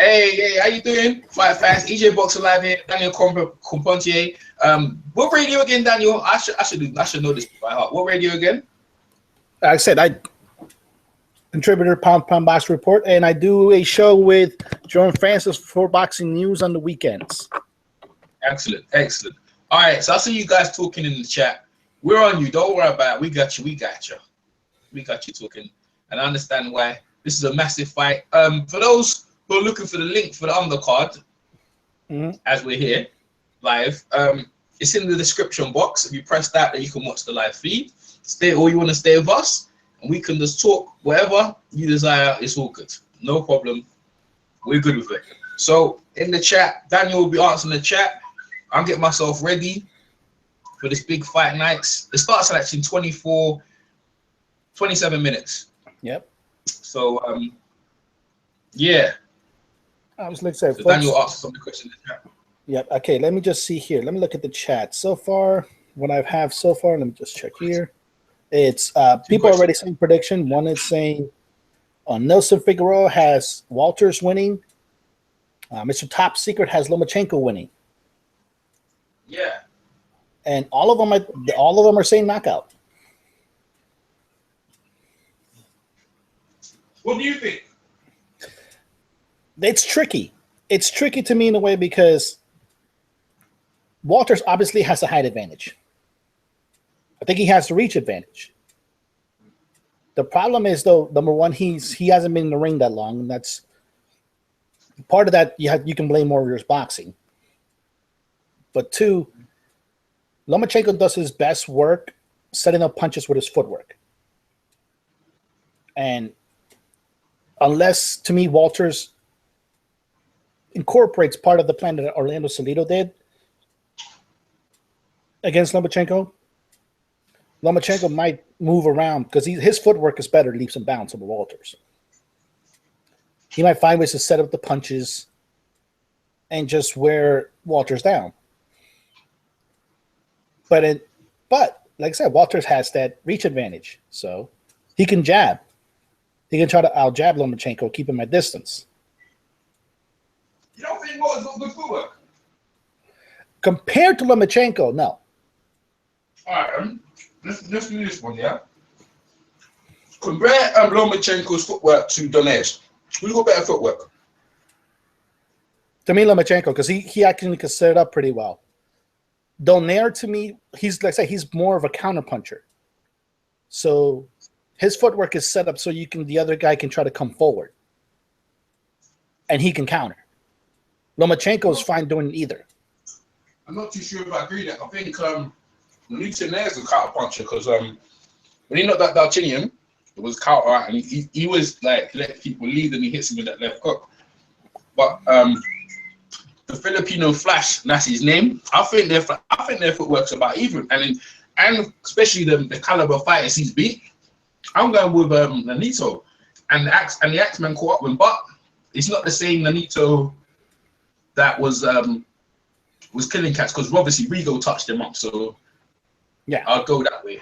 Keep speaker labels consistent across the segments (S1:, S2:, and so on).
S1: Hey, how you doing? Fight fans, EJ Boxer Live here, Daniel Compontier. What radio again, Daniel? I should know this by heart. What radio again?
S2: Like I said, I contributor Pound Box Report, and I do a show with Jerome Francis for Boxing News on the weekends.
S1: Excellent. All right, so I see you guys talking in the chat. We're on you. Don't worry about it. We got you talking, and I understand why. This is a massive fight. For those who are looking for the link for the undercard, as we're here live, it's in the description box. If you press that, then you can watch the live feed. Stay, or you want to stay with us, and we can just talk whatever you desire. It's all good, no problem. We're good with it. So in the chat, Daniel will be answering the chat. I'm getting myself ready for this big fight nights. It starts at actually 27 minutes.
S2: Yep.
S1: So yeah.
S2: I was like, so
S1: Daniel asked some of the questions in the chat.
S2: Yep. Okay, let me just see here. Let me look at the chat. So far, what I have so far, let me just check here. It's people already saying prediction. One is saying Nelson Figueroa has Walters winning. Mr. Top Secret has Lomachenko winning.
S1: Yeah.
S2: And all of them are saying knockout.
S1: What do you think?
S2: It's tricky. It's tricky to me in a way because Walters obviously has a height advantage. I think he has the reach advantage. The problem is, though, number one, he hasn't been in the ring that long, and that's part of that. You can blame Warriors boxing, but two, Lomachenko does his best work setting up punches with his footwork, and unless to me Walters incorporates part of the plan that Orlando Salido did against Lomachenko might move around because his footwork is better leaps and bounds over Walters. He might find ways to set up the punches and just wear Walters down. But like I said, Walters has that reach advantage, so he can jab. He can try to out-jab Lomachenko, keep him at distance.
S1: You don't think Walters got good footwork?
S2: Compared to Lomachenko, no.
S1: All right, let's do this one, yeah? Compare Lomachenko's footwork to Donetsk. Who's got better footwork?
S2: To me, Lomachenko, because he actually can set it up pretty well. Donaire, to me, he's like I say, he's more of a counterpuncher. So his footwork is set up so the other guy can try to come forward. And he can counter. Lomachenko's fine doing either.
S1: I'm not too sure if I agree with that. I think Donaire's a counterpuncher because when he knocked that Dalchinian, it was counter, and he was like let people lead and he hits him with that left hook. But the Filipino Flash, that's his name. I think their footwork's about even, and especially the caliber of fighters he's beat. I'm going with Nonito, and the Axeman caught up with him, but it's not the same Nonito that was killing cats because obviously Rigo touched him up. So yeah, I'll go that way.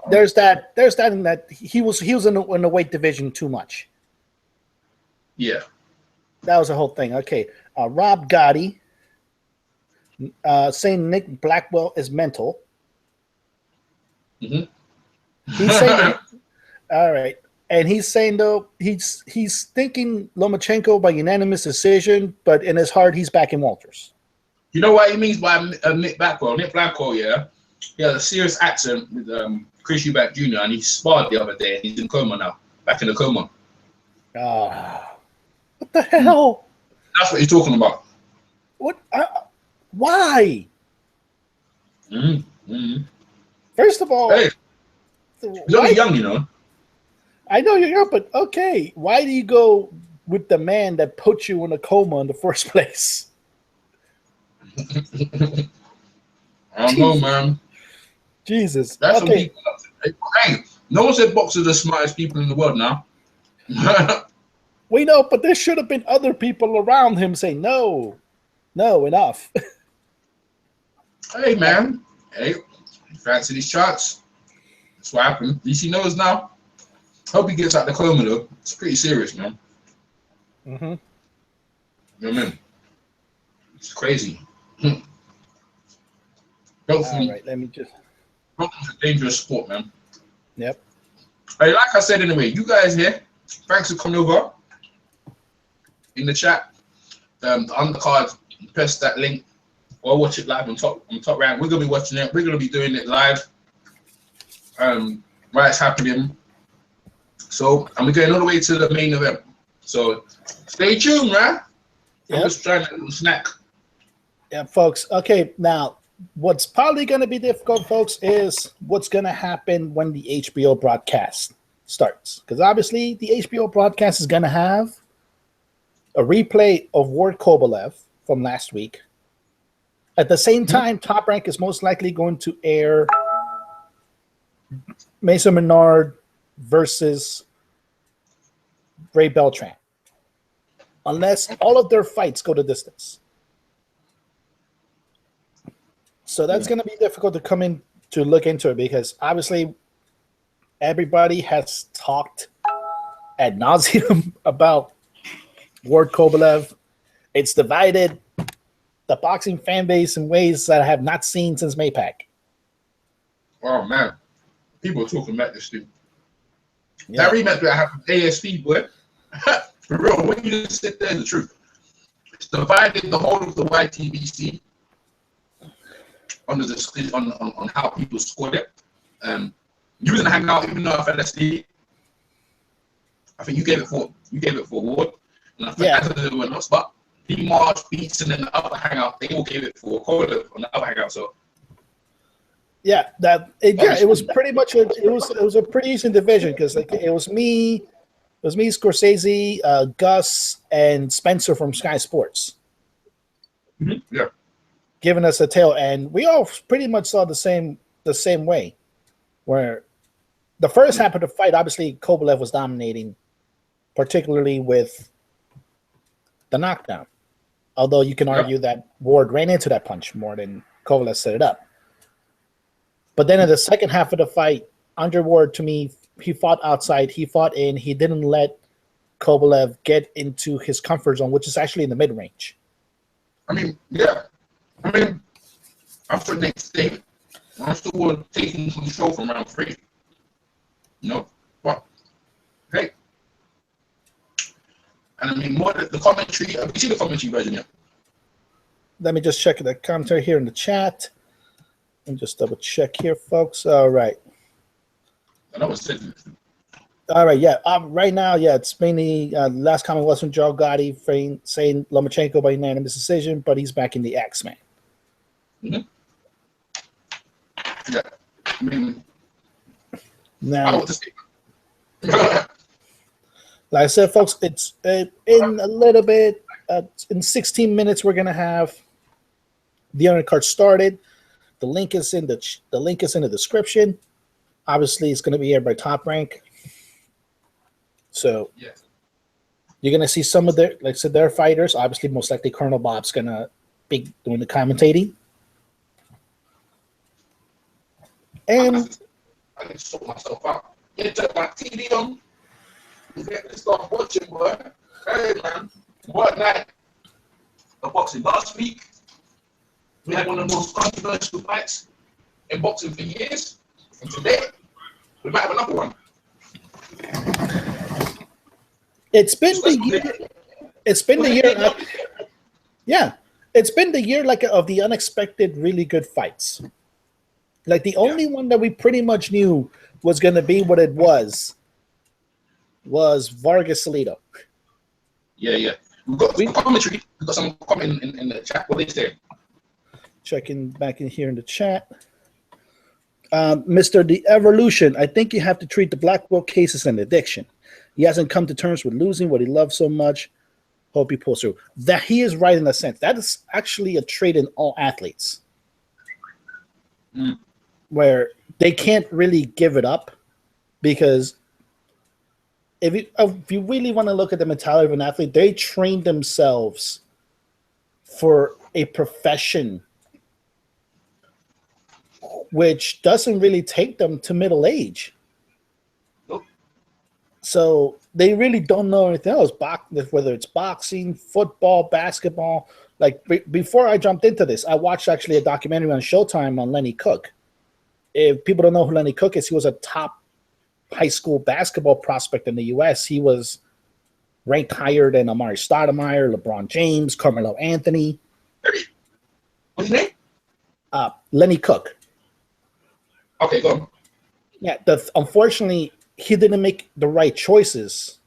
S2: There's that in that he was in the weight division too much.
S1: Yeah,
S2: that was the whole thing. Okay, Rob Gotti saying Nick Blackwell is mental.
S1: Mm-hmm.
S2: He's saying, all right, and he's saying though he's thinking Lomachenko by unanimous decision, but in his heart he's backing Walters.
S1: You know what he means by Nick Blackwell? Nick Blackwell, yeah, he had a serious accident with Chris Eubank Jr. and he sparred the other day and he's in coma now, back in the coma.
S2: What the hell?
S1: That's what he's talking about.
S2: What? Why?
S1: Mm-hmm.
S2: First of all,
S1: hey, he's only young, you know.
S2: I know you're young, but okay. Why do you go with the man that put you in a coma in the first place?
S1: I don't know, man.
S2: Jesus.
S1: That's
S2: okay.
S1: Hey, no one said boxers are the smartest people in the world now.
S2: We know, but there should have been other people around him saying, no, enough.
S1: Hey, man. Hey, fancy these charts. That's what happened. At least he knows now. Hope he gets out the coma, though. It's pretty serious, man.
S2: Mm-hmm.
S1: You know what I mean? It's crazy.
S2: All right, let me just.
S1: It's a dangerous sport, man.
S2: Yep.
S1: Hey, like I said, anyway, you guys here, thanks for coming over in the chat. The undercard, press that link or watch it live on top rank. We're gonna be watching it. We're gonna be doing it live. While it's happening. So, and we're going all the way to the main event. So, stay tuned, man. Yep. I'm just trying a little snack.
S2: Yeah, folks. Okay, now what's probably going to be difficult, folks, is what's going to happen when the HBO broadcast starts. Because obviously, the HBO broadcast is going to have a replay of Ward Kovalev from last week. At the same time, Top Rank is most likely going to air Mason Menard versus Ray Beltran, unless all of their fights go to distance. So that's going to be difficult to come in to look into it, because obviously everybody has talked ad nauseum about Ward Kovalev. It's divided the boxing fan base in ways that I have not seen since Maypac.
S1: Oh man, people are talking about this thing.
S2: Yeah.
S1: That rematch that happened ASP, boy. For real, when you just sit there, the truth. It's divided the whole of the YTBC on how people scored it. You didn't hang out, even though I fell asleep. I think you gave it for Ward, and I think everyone else, but P March, Beats, and then the other hangout, they all gave it for Kovalev on the other hangout. So
S2: yeah, it was pretty much it was a pretty decent division, because like it was me, Scorsese, Gus, and Spencer from Sky Sports.
S1: Mm-hmm. Yeah,
S2: giving us a tale, and we all pretty much saw the same way, where the first half of the fight, obviously Kovalev was dominating, particularly with the knockdown. Although you can argue that Ward ran into that punch more than Kovalev set it up. But then in the second half of the fight, Andre Ward, to me, he fought outside, he fought in, he didn't let Kovalev get into his comfort zone, which is actually in the mid-range.
S1: I mean, yeah. I mean, after the next day, I'm still taking control from round 3. You know? But, hey. And I mean, more the commentary, you see the commentary version, yeah?
S2: Let me just check the commentary here in the chat. Let me just double check here, folks. All right.
S1: I know it's said.
S2: All right, yeah. Right now, yeah, it's mainly last comment was from Joe Gotti saying Lomachenko by unanimous decision, but he's back in the X-Man.
S1: Mm-hmm. Yeah. I mean,
S2: now, like I said, folks, it's in a little bit. In 16 minutes, we're gonna have the undercard started. The link is in the description. Obviously, it's going to be aired by Top Rank. So you're going to see some of their, like I said, their fighters. Obviously, most likely Colonel Bob's going to be doing the commentating. And
S1: I can sort myself out. You took my TV on. You get to start watching, boy. Hey, man. What night? The boxing last week. We had one of the most controversial fights in boxing for years. And today, we might have another one.
S2: It's been the year. It's been the year. Yeah, it's been the year like of the unexpected, really good fights. Like the only one that we pretty much knew was going to be what it was Vargas Salido.
S1: Yeah. We got commentary. We got some comment in the chat. What they say?
S2: Checking back in here in the chat. Mr. The Evolution, I think you have to treat the black belt case as an addiction. He hasn't come to terms with losing what he loves so much. Hope he pulls through. That he is right in a sense. That is actually a trait in all athletes. Where they can't really give it up, because if you really want to look at the mentality of an athlete, they train themselves for a profession which doesn't really take them to middle age.
S1: Nope.
S2: So they really don't know anything else, whether it's boxing, football, basketball. Like before I jumped into this, I watched actually a documentary on Showtime on Lenny Cook. If people don't know who Lenny Cook is, he was a top high school basketball prospect in the U.S. He was ranked higher than Amari Stoudemire, LeBron James, Carmelo Anthony.
S1: What's his name?
S2: Lenny Cook.
S1: Okay, go on.
S2: Yeah, unfortunately, he didn't make the right choices,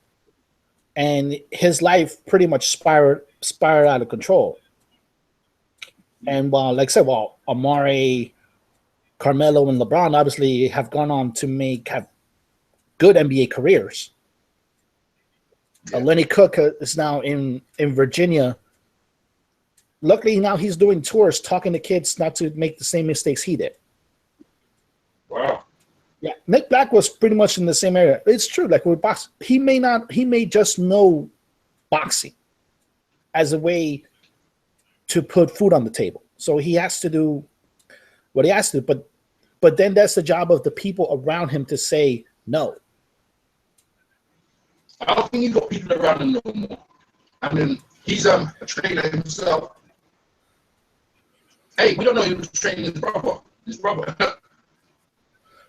S2: and his life pretty much spiraled out of control. And like I said, Amari, Carmelo, and LeBron obviously have gone on to have good NBA careers. Yeah. Lenny Cook is now in Virginia. Luckily, now he's doing tours, talking to kids not to make the same mistakes he did.
S1: Wow.
S2: Yeah, Nick Black was pretty much in the same area. It's true. Like with boxing, he may just know boxing as a way to put food on the table. So he has to do what he has to do. But then that's the job of the people around him to say no.
S1: I don't think he's got people around him no more. I mean, he's a trainer himself. Hey, we don't know he was training his brother.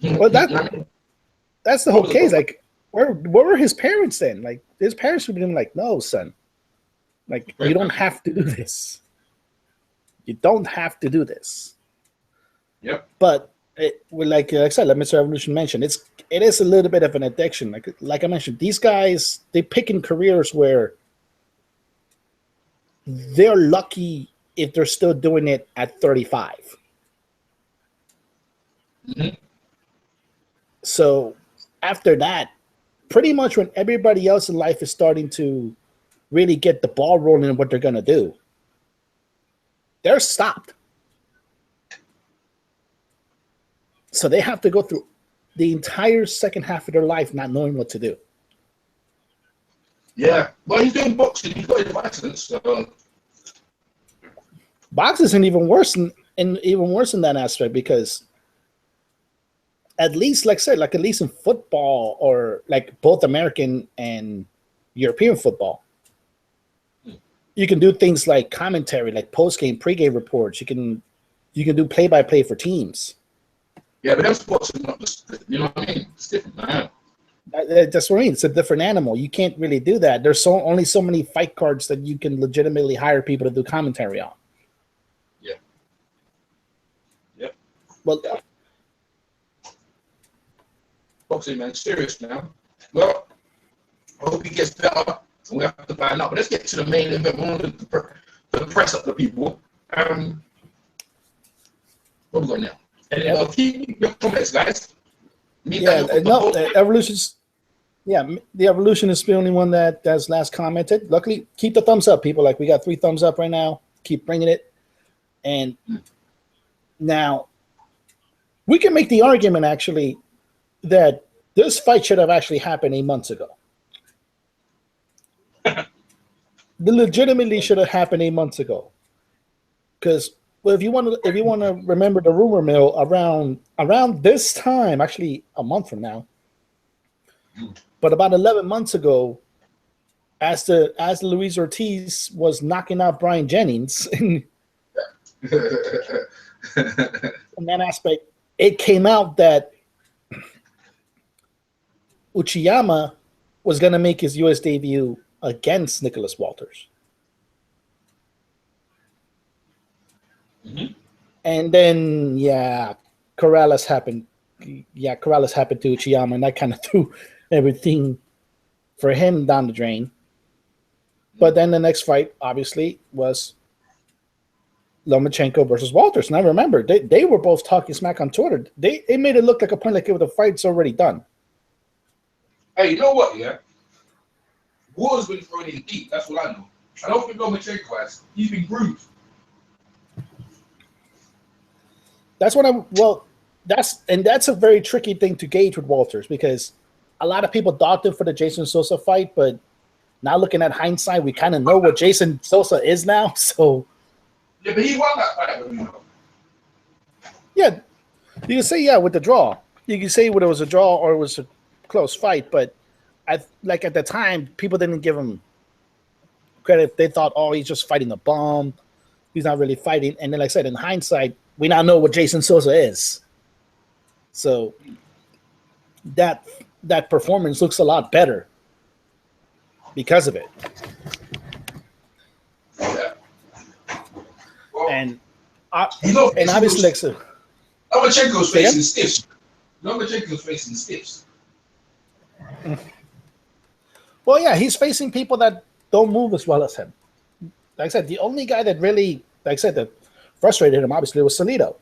S2: Well, that's the whole case. Like, where were his parents then? Like, his parents would have been like, "No, son, like you don't have to do this. You don't have to do this."
S1: Yep.
S2: But like I said, like Mr. Evolution mentioned, it is a little bit of an addiction. Like I mentioned, these guys, they pick in careers where they're lucky if they're still doing it at 35.
S1: Mm-hmm.
S2: So after that, pretty much when everybody else in life is starting to really get the ball rolling in what they're going to do, they're stopped. So they have to go through the entire second half of their life not knowing what to do.
S1: Yeah. Well, he's doing boxing. He's got his license. So.
S2: Boxing is even worse in that aspect because at least, like I said, like at least in football or like both American and European football, you can do things like commentary, like post-game, pre-game reports. You can do play-by-play for teams.
S1: Yeah, but them sports are not just, you know what I mean? It's different, man.
S2: That's what I mean. It's a different animal. You can't really do that. There's only so many fight cards that you can legitimately hire people to do commentary on.
S1: Yeah. Yep.
S2: Well,
S1: yeah. Boxing, man, serious now. Well, I hope he gets better. We have to find out. But let's get to the main event. We want to press up the people. What we got now? And keep your comments, guys.
S2: The Evolution's. Yeah, the Evolution is the only one that has last commented. Luckily, keep the thumbs up, people. Like we got 3 thumbs up right now. Keep bringing it. And now we can make the argument actually that this fight should have actually happened 8 months ago. The legitimately should have happened 8 months ago. Because if you want to remember the rumor mill around this time, actually a month from now, but about 11 months ago, as Luis Ortiz was knocking out Brian Jennings, in that aspect, it came out that Uchiyama was going to make his U.S. debut against Nicholas Walters.
S1: Mm-hmm.
S2: And then, Corrales happened. Yeah, Corrales happened to Uchiyama, and that kind of threw everything for him down the drain. But then the next fight, obviously, was Lomachenko versus Walters. And I remember, they were both talking smack on Twitter. They made it look like a point like the fight's already done.
S1: Hey, you know what, yeah? Walters been thrown in deep, that's what I know. I don't think Lomachenko has. He's been bruised.
S2: That's a very tricky thing to gauge with Walters because a lot of people docked him for the Jason Sosa fight, but now looking at hindsight, we kind of know what Jason Sosa is now. So
S1: yeah, but he won that fight, you know.
S2: Yeah, you can say with the draw. You can say whether it was a draw or it was a close fight, but like at the time, people didn't give him credit. They thought, oh, he's just fighting a bomb. He's not really fighting. And then, like I said, in hindsight, we now know what Jason Sosa is. So that performance looks a lot better because of it.
S1: Yeah. Well,
S2: And obviously, like, so,
S1: Lomachenko's facing stiffs. Lomachenko's facing stiffs.
S2: Well, yeah, he's facing people that don't move as well as him. Like I said, the only guy that really, like I said, that frustrated him, obviously, was Salido.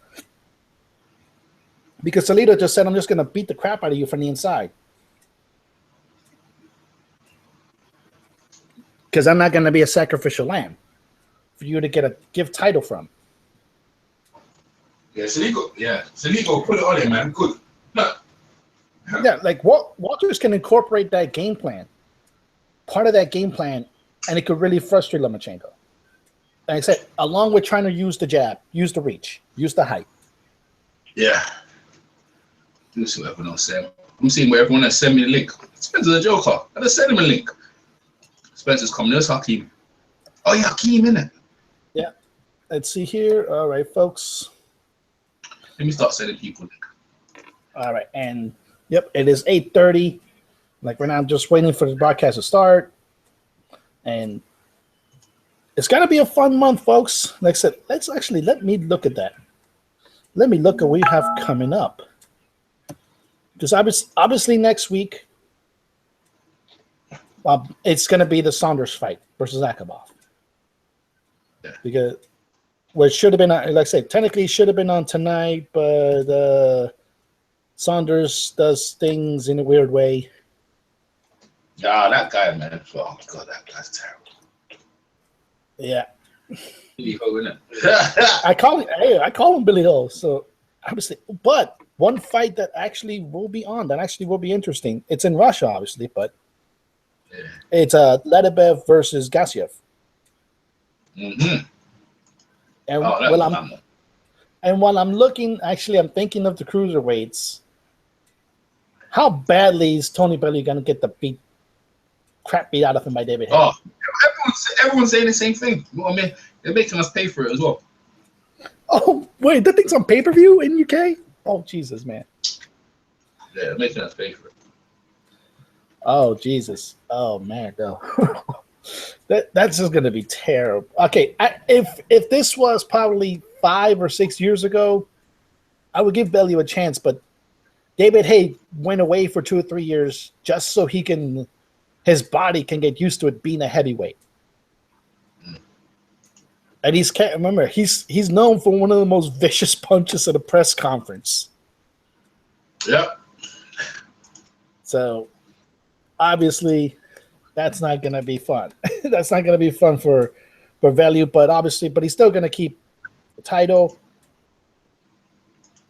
S2: Because Salido just said, I'm just going to beat the crap out of you from the inside. Because I'm not going to be a sacrificial lamb for you to get a give title from.
S1: Yeah, Salido put it on him, man. Good. Look.
S2: Yeah, like Walters can incorporate that game plan, part of that game plan, and it could really frustrate Lomachenko. Like I said, along with trying to use the jab, use the reach, use the height.
S1: Yeah. Let's see what everyone else said. I'm seeing where everyone has sent me the link. Spencer's a joker. I just send him a link. Spencer's coming. There's Hakeem. Oh, yeah, Hakeem, innit?
S2: Yeah. Let's see here. All right, folks.
S1: Let me start sending people link.
S2: All right, and yep, it is 8:30. Like right now, I'm just waiting for the broadcast to start, and it's gonna be a fun month, folks. Like I said, let me look at that. Let me look at what we have coming up, because obviously next week, it's gonna be the Saunders fight versus Akabov.
S1: Yeah.
S2: Because what should have been, like I said, technically should have been on tonight, but Saunders does things in a weird way.
S1: Yeah, that guy, man. Oh my God, that guy's terrible.
S2: Yeah.
S1: Billy Ho, innit?
S2: I call him Billy Ho. So obviously, but one fight that actually will be on, that actually will be interesting. It's in Russia, obviously, but
S1: yeah.
S2: It's Ledebev versus Gassiev.
S1: Mm-hmm.
S2: And while I'm looking, actually, I'm thinking of the cruiserweights. How badly is Tony Bellew going to get the crap beat out of him by David Haye?
S1: Oh, everyone's saying the same thing. You know what I mean? They're making us pay for it as well.
S2: Oh, wait, that thing's on pay-per-view in UK? Oh, Jesus, man.
S1: Yeah, they're making us pay for it.
S2: Oh, Jesus. Oh, man, no. That's just going to be terrible. Okay, if this was probably 5 or 6 years ago, I would give Bellew a chance, but David Haye went away for 2 or 3 years just so his body can get used to it being a heavyweight. And he's known for one of the most vicious punches at a press conference.
S1: Yep.
S2: So obviously that's not going to be fun. That's not going to be fun for Bellew, but he's still going to keep the title.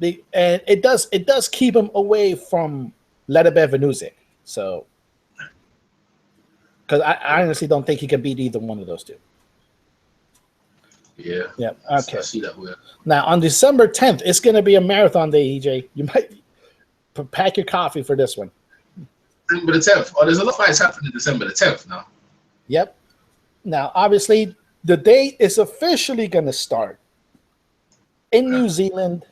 S2: And it does keep him away from Ledebev and Usyk. So, because I honestly don't think he can beat either one of those two.
S1: Yeah.
S2: Yeah. Okay.
S1: I see that weird.
S2: Now on December 10th, it's going to be a marathon day, EJ. You might pack your coffee for this one.
S1: December the 10th. Oh, there's a lot of fights happening December the 10th now.
S2: Yep. Now, obviously, the date is officially going to start in New Zealand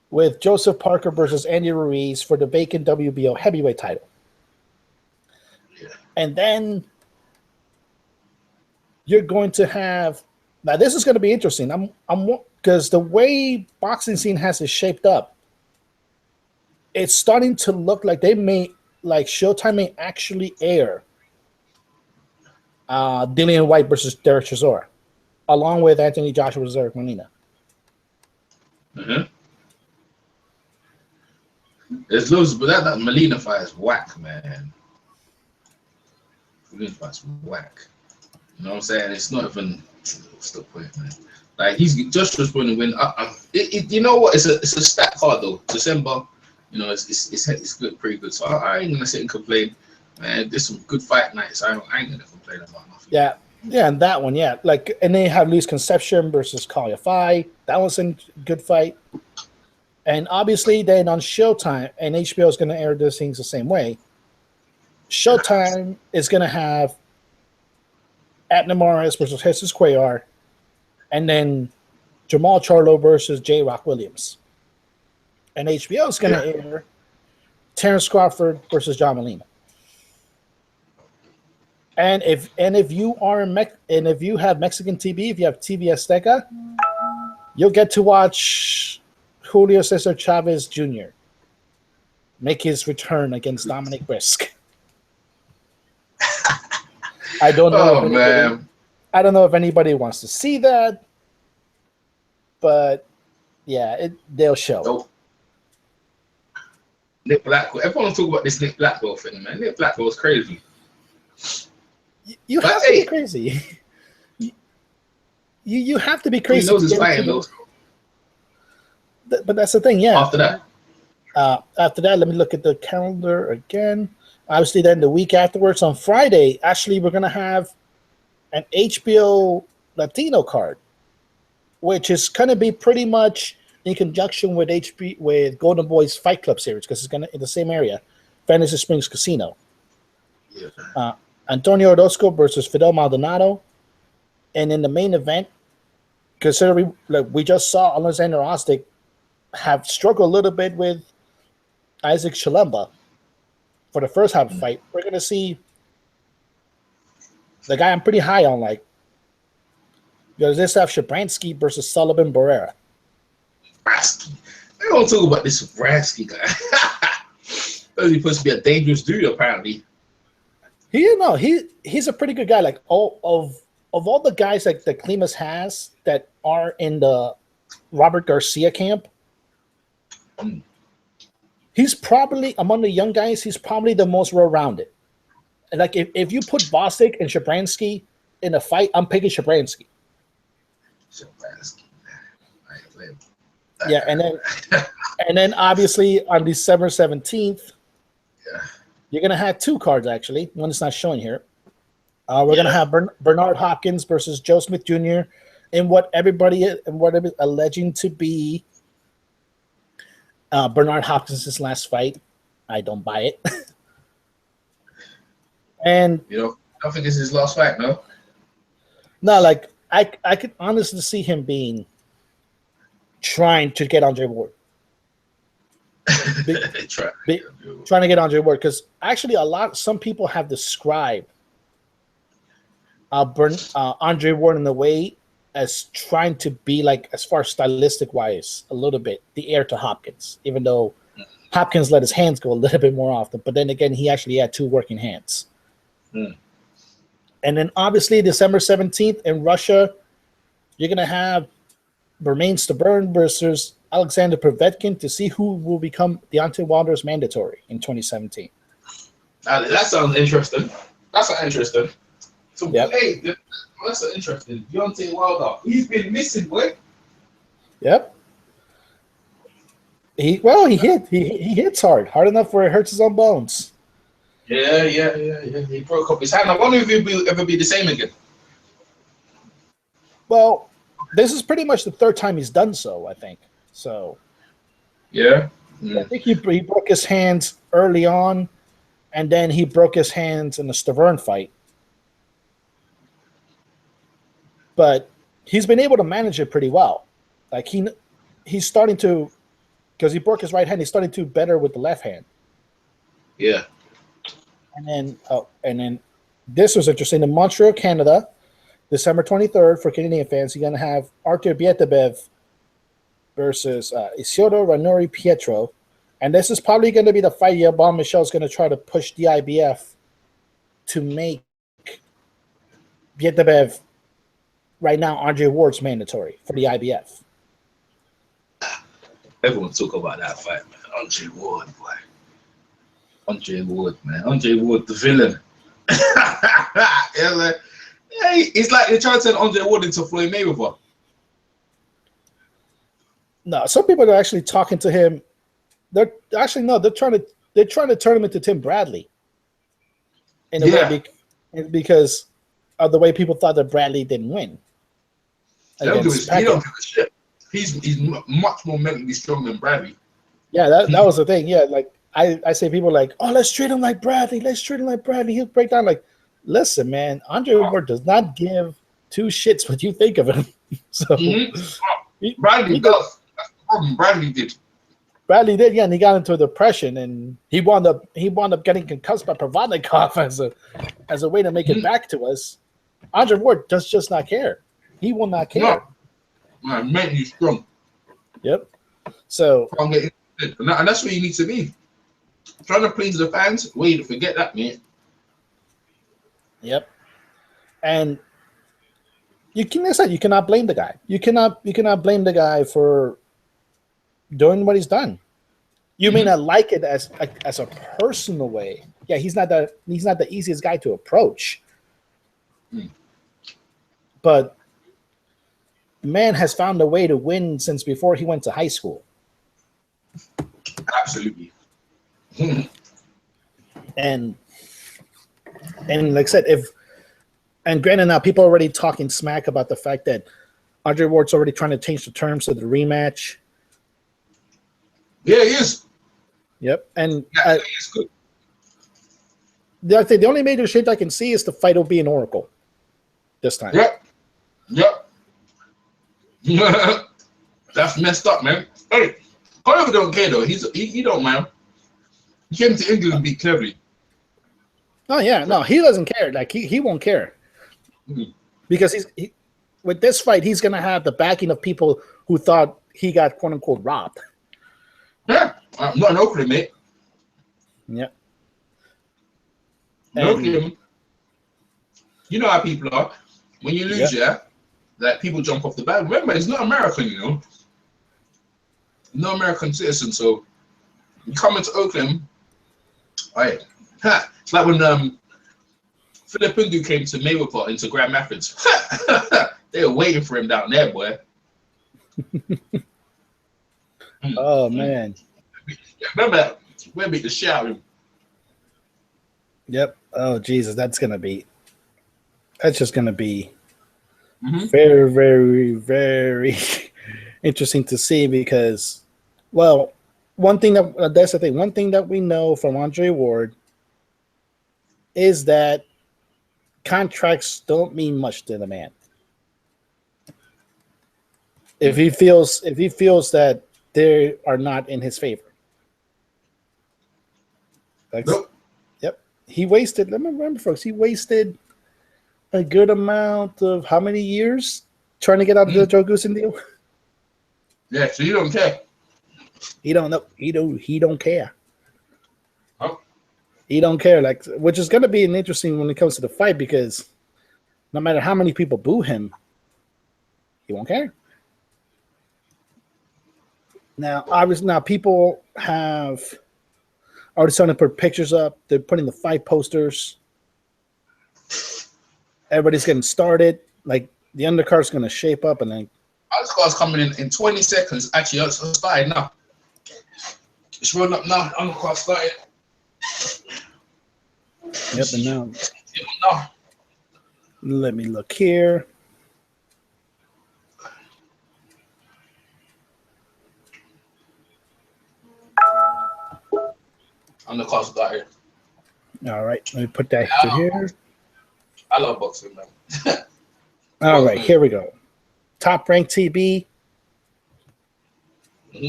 S2: with Joseph Parker versus Andy Ruiz for the vacant WBO heavyweight title.
S1: Yeah. And
S2: then you're going to have, now this is going to be interesting. I'm because the way boxing scene has it shaped up, it's starting to look like Showtime may actually air Dillian White versus Derek Chisora, along with Anthony Joshua versus Eric Molina.
S1: Mm-hmm. There's loads, but that Molina fight is whack, man. Molina fight's whack. You know what I'm saying? It's not even. What's the point, man? Like Joshua's going to win. You know what? It's a stat card though. December. You know, it's good, pretty good. So I ain't gonna sit and complain, man. There's some good fight nights. I ain't gonna complain about nothing.
S2: Yeah, and that one, yeah. And they have Luis Concepcion versus Kalia Fai. That was a good fight. And obviously, then on Showtime, and HBO is gonna air those things the same way. Showtime is going to have Abner Mares versus Jesus Cuellar, and then Jamal Charlo versus J. Rock Williams. And HBO is going to air Terrence Crawford versus John Molina. And if you are and if you have Mexican TV, if you have TV Azteca, you'll get to watch Julio Cesar Chavez Jr. make his return against Dominic Brisk. I don't know. I don't know if anybody wants to see that, but yeah, they'll show.
S1: Nope. Nick Blackwell. Everyone talk about this Nick Blackwell thing, man. Nick Blackwell's crazy.
S2: You have to be crazy. You have to be crazy.
S1: He knows his fighting, though.
S2: But that's the thing, yeah.
S1: After that,
S2: let me look at the calendar again. Obviously, then the week afterwards, on Friday, actually, we're going to have an HBO Latino card, which is going to be pretty much in conjunction with with Golden Boy's Fight Club series, because it's going to in the same area, Fantasy Springs Casino. Yeah. Antonio Orozco versus Fidel Maldonado, and in the main event, considering we just saw Alexander Ostic have struggled a little bit with Isaac Chilemba for the first half of the fight, we're going to see the guy I'm pretty high on. Because this have Shabransky versus Sullivan Barrera.
S1: Bransky. I don't talk about this Bransky guy. He's supposed to be a dangerous dude, apparently. He's a pretty good guy. Like all the guys that Klimas has that are in the Robert Garcia camp, he's probably among the young guys. He's probably the most well-rounded. And like if you put Bostic and Shabransky in a fight, I'm picking Shabransky. Yeah, and then obviously on December 17th, you're gonna have two cards actually. One is not showing here. We're gonna have Bernard Hopkins versus Joe Smith Jr. in what everybody is alleging to be Bernard Hopkins' last fight. I don't buy it. And I don't think it's his last fight, no.
S2: No, like I could honestly see him trying to get Andre Ward. Trying to get Andre Ward, because actually some people have described Andre Ward in a way as trying to be like, as far as stylistic wise, a little bit the heir to Hopkins, even though Hopkins let his hands go a little bit more often. But then again, he actually had two working hands. And then obviously December 17th in Russia, you're going to have Bermane Stabern versus Alexander Povetkin to see who will become Deontay Wilder's mandatory in 2017.
S1: That sounds interesting. So, hey, that's interesting. Deontay Wilder, he's been missing, boy.
S2: Yep. He hits hard enough where it hurts his own bones.
S1: Yeah. He broke up his hand. I wonder if he'll ever be the same again.
S2: Well, this is pretty much the third time he's done so, I think. So,
S1: yeah.
S2: I think he broke his hands early on, and then he broke his hands in the Stavern fight. But he's been able to manage it pretty well. Like he's starting to, because he broke his right hand, he's starting to better with the left hand.
S1: Yeah.
S2: And then this was interesting. In Montreal, Canada, December 23rd, for Canadian fans, you're going to have Artur Bietabev versus Isidro Ranori Pietro. And this is probably going to be the fight Yabon Michel is going to try to push the IBF to make Bietabev right now Andre Ward's mandatory for the IBF.
S1: Everyone talk about that fight, man. Andre Ward, boy. Andre Ward, man. Andre Ward, the villain. Yeah, man. Hey, it's like they're trying to turn Andre Ward into Floyd Mayweather.
S2: No, some people are actually talking to him. They're trying to turn him into Tim Bradley. In a way, because of the way people thought that Bradley didn't win.
S1: He don't give a shit. He's much more mentally strong than Bradley.
S2: Yeah, that was the thing. Yeah, like I say people like, oh, let's treat him like Bradley. Let's treat him like Bradley. He'll break down. Like, listen, man, Andre Ward does not give two shits what you think of him. So
S1: Bradley does. That's the problem. Bradley did.
S2: Bradley did, yeah, and he got into a depression, and he wound up getting concussed by Provodnikov as a way to make it back to us. Andre Ward does just not care. He will not care.
S1: No. Man, mentally strong.
S2: Yep. So
S1: and that's where you need to be. Trying to please the fans, way to forget that, man.
S2: Yep. And you cannot blame the guy. You cannot blame the guy for doing what he's done. You may not like it as a personal way. Yeah, he's not the easiest guy to approach. But the man has found a way to win since before he went to high school.
S1: Absolutely.
S2: And like I said, granted now people are already talking smack about the fact that Andre Ward's already trying to change the terms of the rematch.
S1: Yeah, he is.
S2: Yep. And
S1: yeah, he is good.
S2: The only major shift I can see is the fight will be in Oracle this time.
S1: Yep. That's messed up, man. Hey, Oliver don't care though. He don't, man. He came to England and beat Cleverly.
S2: Oh yeah, no, he doesn't care. Like he won't care because he with this fight he's gonna have the backing of people who thought he got quote unquote robbed.
S1: Yeah, not an Oakland, mate.
S2: Yeah.
S1: No kidding. You know how people are. When you lose, that people jump off the back. Remember, he's not American, you know. No American citizen, so you come into Oakland, right? It's like when Philip Undu came to Mayweather into Grand Rapids. They were waiting for him down there, boy.
S2: Oh man!
S1: Remember, we beat the shit out of him.
S2: Yep. Oh Jesus, that's just gonna be very, very, very interesting to see because, well, that's the thing. One thing that we know from Andre Ward is that contracts don't mean much to the man. If he feels that they are not in his favor.
S1: Nope.
S2: Yep. He wasted, let me remember, folks, he wasted a good amount of how many years trying to get out of the Joe Goosen deal?
S1: Yeah, so you don't care.
S2: He don't know. He don't care.
S1: Oh.
S2: He don't care. Like, which is gonna be an interesting when it comes to the fight because no matter how many people boo him, he won't care. Now, obviously, people have already starting to put pictures up. They're putting the fight posters. Everybody's getting started. Like the undercard's going to shape up, and then
S1: undercard's coming in 20 seconds. Actually, it's started now. It's rolling up now. Undercard started.
S2: Yep, and now. Let me look here.
S1: Undercard started.
S2: All right, let me put that here.
S1: I love boxing, man.
S2: All right, here we go. Top Rank TV.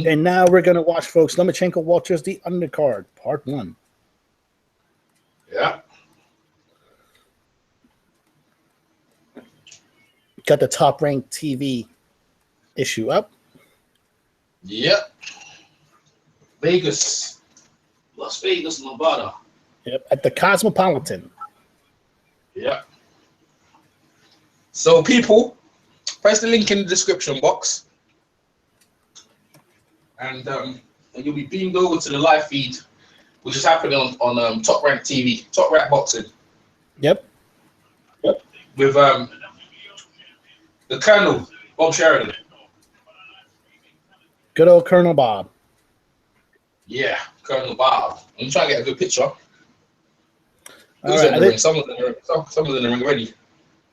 S2: And now we're going to watch, folks, Lomachenko-Walters, the Undercard, Part 1.
S1: Yeah.
S2: Got the Top Rank TV issue up.
S1: Yep. Las Vegas, Nevada.
S2: Yep, at the Cosmopolitan.
S1: Yep. So, people, press the link in the description box. And you'll be beamed over to the live feed, which is happening on Top Rank TV, Top Rank Boxing.
S2: Yep.
S1: With the Colonel, Bob Sheridan.
S2: Good old Colonel Bob.
S1: Yeah, Colonel Bob. I'm trying to get a good picture. Some of them are in the ring already.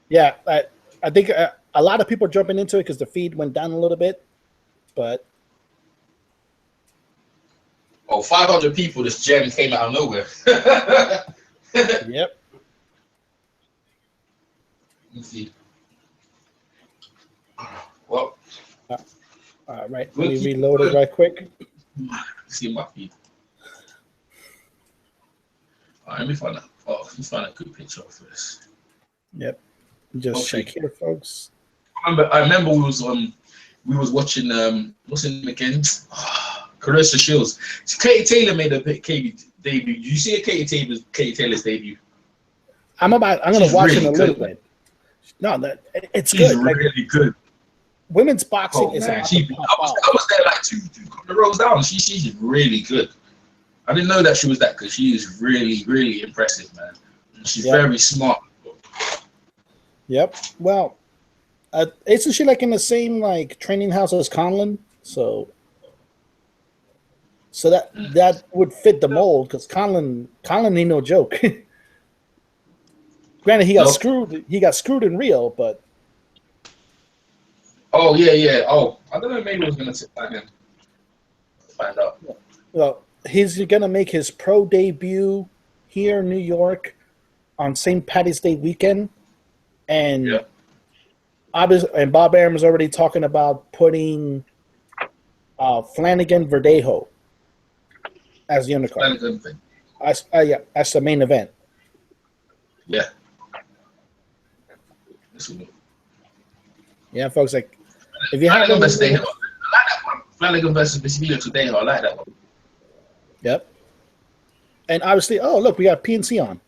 S2: Yeah, I think a lot of people are jumping into it because the feed went down a little bit, but
S1: Oh, 500 people. This gem came out of nowhere.
S2: Yep.
S1: Let's see. Well,
S2: All right. Let me reload it right quick.
S1: See my feed. All right, let me find a good picture of this.
S2: Yep. Just check here, folks.
S1: I remember we was watching what's in again? Carissa Shields. Katie Taylor made a debut. You see Katie Taylor's debut?
S2: I'm gonna watch it a little bit. No, it's good.
S1: She's really good.
S2: Women's boxing is
S1: man. I was there like two rows down. She's really good. I didn't know that she was that good. She is really, really impressive, man. She's very smart.
S2: Yep. Well, isn't she like in the same like training house as Conlon? So that would fit the mold because Conlon ain't no joke. Granted, he got screwed. He got screwed in Rio, but.
S1: Oh yeah. Oh, I don't know. Maybe I was gonna find out.
S2: Well, he's gonna make his pro debut here in New York on St. Patty's Day weekend, and Bob Arum is already talking about putting Flanagan Verdejo as the undercard. As the main event.
S1: Yeah.
S2: Yeah, folks. Like, if you have
S1: I like that one. Flanagan versus Verdejo. I like that one.
S2: Yep. And obviously, oh look, we got PNC on.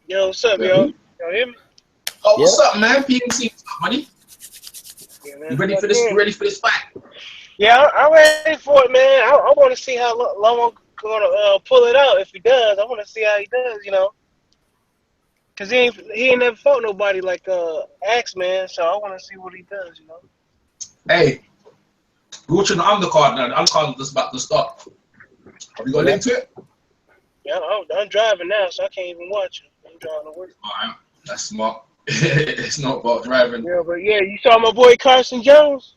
S3: Yo, what's up, yo? Y'all hear me?
S1: Oh, what's up, man? PNC, what's up, buddy? Yeah, man, you ready for this? Ready for this fight?
S3: Yeah, I'm ready for it, man. I want to see how Loma gonna pull it out. If he does, I want to see how he does. You know, cause he ain't never fought nobody like Axe, man. So I want to see what he does. You know.
S1: Hey, we're watching the undercard now. The undercard is just about to start. Have you got a link to it?
S3: Yeah, I'm driving now, so I can't even watch it. I'm driving to work.
S1: All right, that's smart. It's not about driving.
S3: Yeah, but yeah, you saw my boy Carson Jones.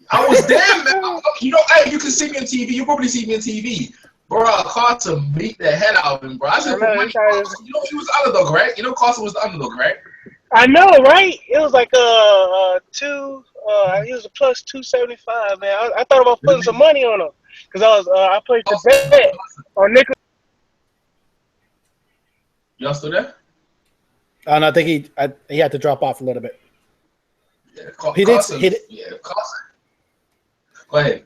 S1: I was there, man. You know, hey, you can see me on TV. You probably see me on TV. Bro, Carson beat the hell out of him, bro. You know he was the underdog, right? You know Carson was the underdog, right?
S3: I know, right? It was like he was a plus 275, man. I thought about putting some money on him because I placed a bet on Nicholas.
S1: Y'all still there?
S2: And I think he had to drop off a little bit.
S1: Yeah,
S2: Carson.
S1: Yeah, Carson. Go ahead.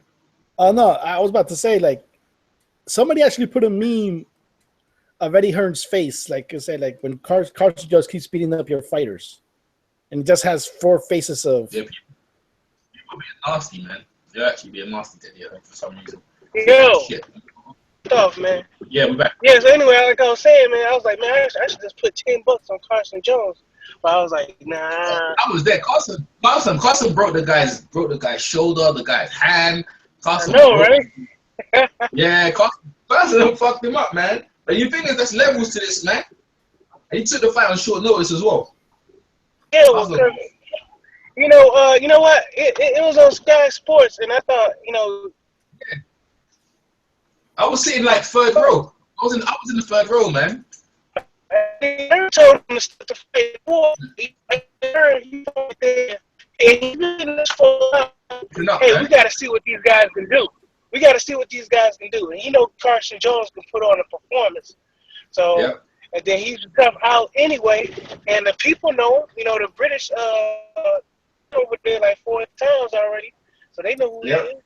S2: Oh no, I was about to say like somebody actually put a meme of Eddie Hearn's face, like I said, like when Carson just keeps beating up your fighters, and it just has four faces of.
S1: Yeah, people being nasty, man. They're actually being nasty today for some reason.
S3: Yo, tough, man.
S1: Yeah, we're back.
S3: Yeah, so anyway, like I was saying, man, I was like, man, I should just put $10 on Carson Jones. But I was like, nah.
S1: I was there. Carson broke the guy's shoulder, the guy's hand. Carson,
S3: I know, right?
S1: Yeah, Carson fucked him up, man. But you think there's levels to this, man? And he took the fight on short notice as well.
S3: Yeah, it was perfect. You know what? It was on Sky Sports, and I thought,
S1: yeah. I was sitting like third row. I was in the third row, man.
S3: I told him to start the fight. Hey, we got to see what these guys can do. And Carson Jones can put on a performance. So, and then he's come out anyway, and the people know, the British over there like 4 times already, so they know who he is.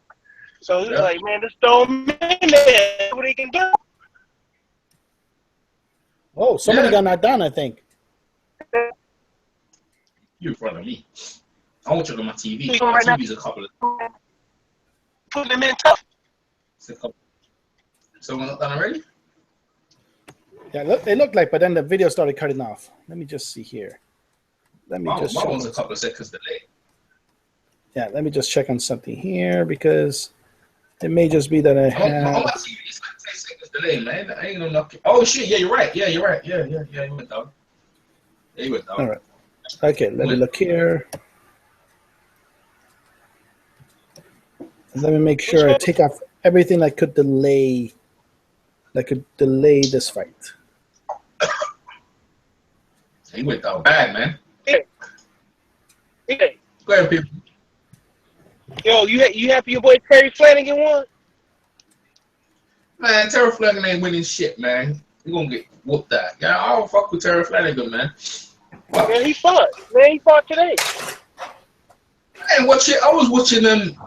S3: So he was like, man, just throw him in there, what he can do.
S2: Oh, somebody got knocked down, I think.
S1: You're in front of me. I want you on my TV. My TV's a couple of...
S3: Put him in tough.
S1: Someone not done already?
S2: Yeah, it looked like, but then the video started cutting off. Let me just see here.
S1: My one's a couple of seconds delayed.
S2: Yeah, let me just check on something here because it may just be that I have...
S1: On my TV, it's like 10 seconds delay, man. I ain't gonna knock it. Oh, shit. Yeah, you're right. Yeah, you're right. Yeah, you went down. Yeah, you went down.
S2: All right. Okay, let me look here. Let me make sure I everything that could delay this fight.
S1: He went down bad, man.
S3: Yeah. Yeah.
S1: Go ahead, people.
S3: Yo, you happy your boy Terry Flanagan won?
S1: Man, Terry Flanagan ain't winning shit, man. He gonna get whooped out. Yeah, I don't fuck with Terry Flanagan, man.
S3: Man, he fought. Man, he fought today.
S1: Man, watch it. I was watching them.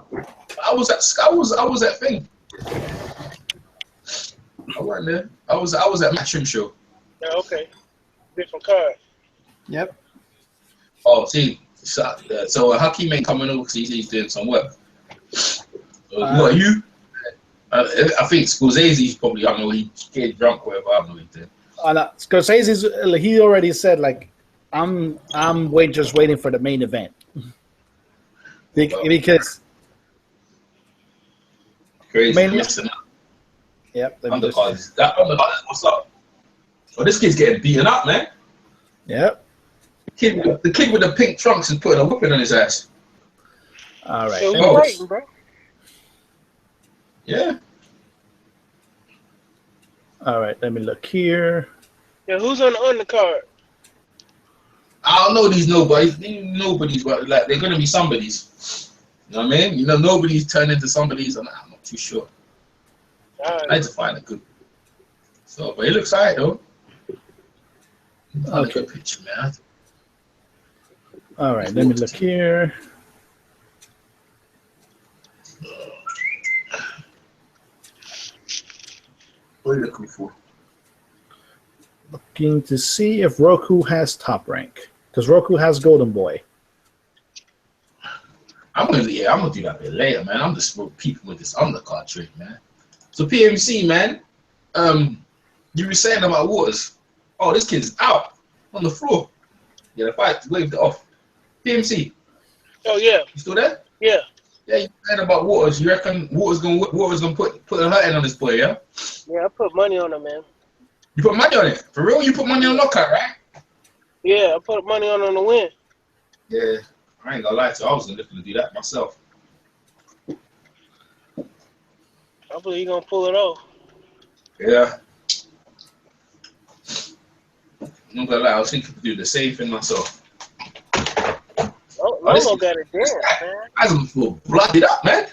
S1: I was at thing. I wasn't there. I was at Matchroom show.
S3: Yeah, okay. Different card.
S2: Yep.
S1: Oh, see, so Hakeem ain't coming over because he's doing some work. What you? I think Scorsese's probably, I don't know, he get drunk or whatever. I don't know what he did.
S2: Scorsese's, he already said, like, I'm just waiting for the main event. Because
S1: crazy.
S2: Yep.
S1: Undercard. That undercard is what's up. Oh, this kid's getting beaten up, man.
S2: Yep.
S1: The kid with the pink trunks is putting a whipping on his ass.
S2: All right.
S3: So fighting, bro.
S1: Yeah.
S2: All right. Let me look here.
S3: Yeah, who's on the undercard?
S1: I don't know these nobodies. Nobody's, but like they're gonna be somebody's. You know what I mean? You know, nobody's turned into somebody's, and I'm not too sure. I need to find a good. So, but it looks alright though. Okay. Good picture, man.
S2: All right, let me look here.
S1: What are you looking for?
S2: Looking to see if Roku has top rank, because Roku has Golden Boy.
S1: I'm gonna do that a bit later, man. I'm just peeping with this undercard trick, man. So PMC, man, you were saying about Waters. Oh, this kid's out on the floor. Yeah, the fight waved it off. PMC.
S3: Oh yeah.
S1: You still there?
S3: Yeah.
S1: Yeah, you saying about Waters. You reckon Waters gonna put a hurting on this boy, yeah?
S3: Yeah, I put money on him, man.
S1: You put money on it? For real? You put money on knockout, right?
S3: Yeah, I put money on him to win.
S1: Yeah, I ain't gonna lie to you. I was looking to do that myself.
S3: I believe he's gonna pull it off.
S1: Yeah. I'm not gonna lie, I was thinking to do the same thing myself.
S3: Oh, Lomo got it there, man.
S1: I just feel blooded up, man.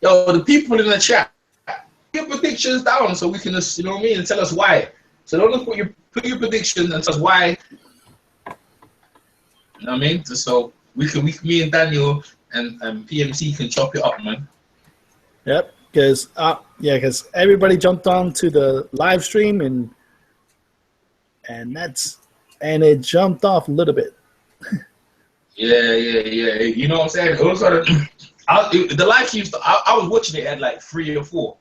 S1: Yo, the people in the chat, put your predictions down so we can just, you know what I mean, and tell us why. So don't just put your predictions and tell us why. You know what I mean? So we can me and Daniel and PMC can chop it up, man.
S2: Yep, because everybody jumped on to the live stream and it jumped off a little bit.
S1: Yeah. You know what I'm saying? It was sort of, the live stream, I was watching it at like 3 or 4.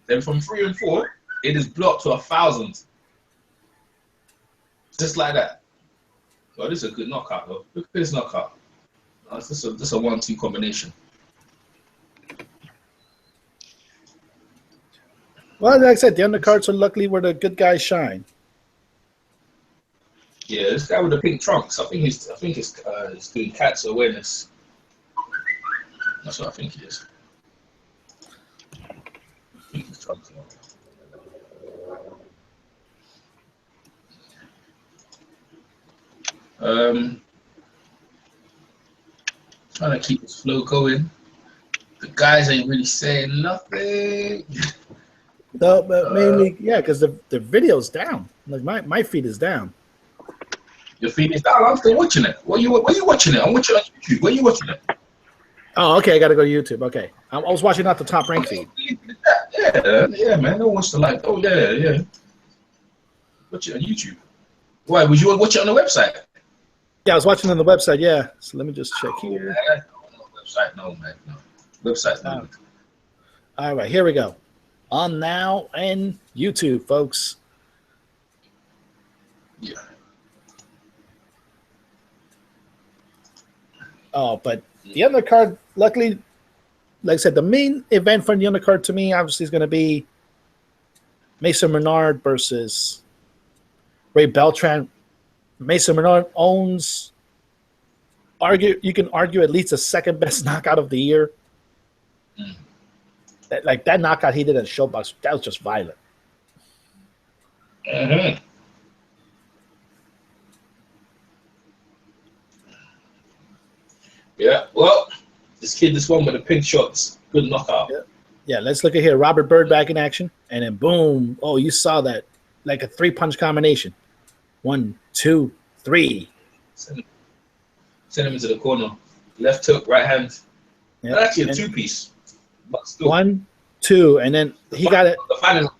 S1: Then from 3 and 4, it is blocked to 1,000. Just like that. Oh, this is a good knockout, though. Look at this knockout. Oh, this is a 1-2 combination.
S2: Well, like I said, the undercards are luckily where the good guys shine.
S1: Yeah, this guy with the pink trunks. I think he's doing cancer awareness. That's what I think he is. I think he's trunks. Trying to keep his flow going. The guys ain't really saying nothing.
S2: No, but mainly, yeah, because the video's down. Like my feed is down.
S1: Your feed is down. I'm still watching it. Where you watching it? I'm watching it on YouTube. Where you watching it?
S2: Oh, okay. I got to go to YouTube. Okay, I was watching out the top rank feed.
S1: Yeah, man. No one wants to like. Oh yeah. Watch it on YouTube. Why? Would you watch it on the website?
S2: Yeah, I was watching on the website. Yeah. So let me just check here.
S1: No website, no man. No website's not.
S2: All right, here we go. On now and YouTube, folks.
S1: Yeah.
S2: Oh, but the undercard, luckily, like I said, the main event for the undercard to me, obviously, is going to be Mason Bernard versus Ray Beltran. Mason Bernard owns can argue at least the second best knockout of the year. Like that knockout he did at Showbox, that was just violent.
S1: Mm-hmm. Yeah, well, this one with the pink shots, good knockout.
S2: Yeah, let's look at here. Robert Byrd back in action, and then boom! Oh, you saw that, like a 3-punch combination. 1, 2, 3.
S1: Send him into the corner. Left hook, right hand.
S2: Yep.
S1: Actually, a 2-piece. But still.
S2: 1, 2, and then he got it.
S1: The final.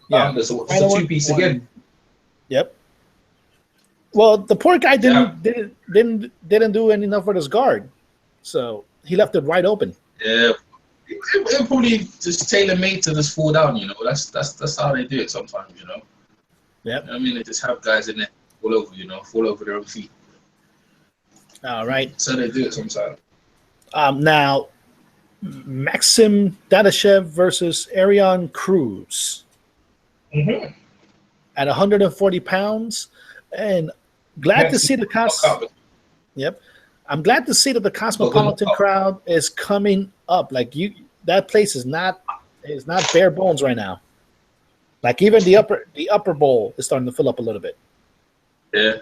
S2: Yeah,
S1: so it's a 2-piece again.
S2: Yep. Well, the poor guy didn't do enough with his guard, so he left it wide open.
S1: Yeah, it probably just tailor made to just fall down. You know, that's how they do it sometimes. You know.
S2: Yep.
S1: I mean, they just have guys in there fall over. You know, fall over their own feet.
S2: All right.
S1: So they do it sometimes.
S2: Now, Maxim Dadashev versus Arion Cruz.
S1: Mm-hmm.
S2: At 140 pounds, and glad to see the Yep, I'm glad to see that the Cosmopolitan crowd is coming up. Like that place is not bare bones right now. Like even the upper bowl is starting to fill up a little bit.
S1: Yeah.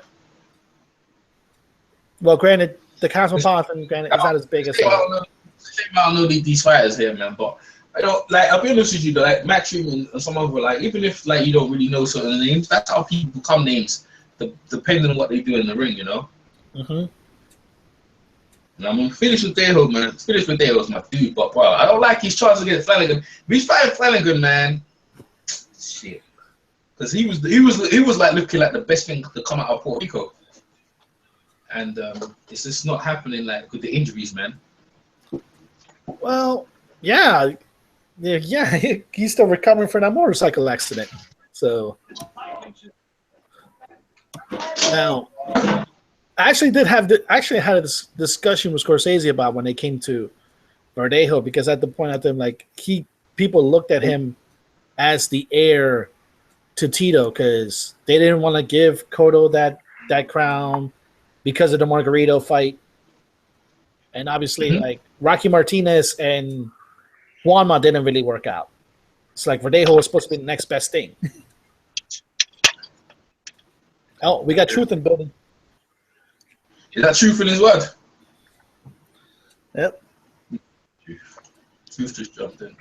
S2: Well, granted, the Cosmopolitan is not as big as.
S1: I don't know these fighters here, man, but I don't like. I'll be honest with you, though, like Matchroom and some other, like, even if like you don't really know certain names, that's how people become names, depending on what they do in the ring, you know.
S2: Mm-hmm.
S1: And I mean, Finish with Dejo, man. Finish with Dejo's my dude, but bro, I don't like his chances against Flanagan. If he's fighting Flanagan, man, shit, because he was like looking like the best thing to come out of Puerto Rico, and it's just not happening, like with the injuries, man.
S2: Well, yeah, he's still recovering from that motorcycle accident. So now, I actually had a discussion with Scorsese about when they came to Verdejo, because at the point at them, like people looked at him as the heir to Tito because they didn't want to give Cotto that crown because of the Margarito fight, and obviously like Rocky Martinez and Juanma didn't really work out. It's like Verdejo was supposed to be the next best thing. Oh, we got Truth in building.
S1: Is that Truth in his word?
S2: Yep.
S1: Truth just jumped in.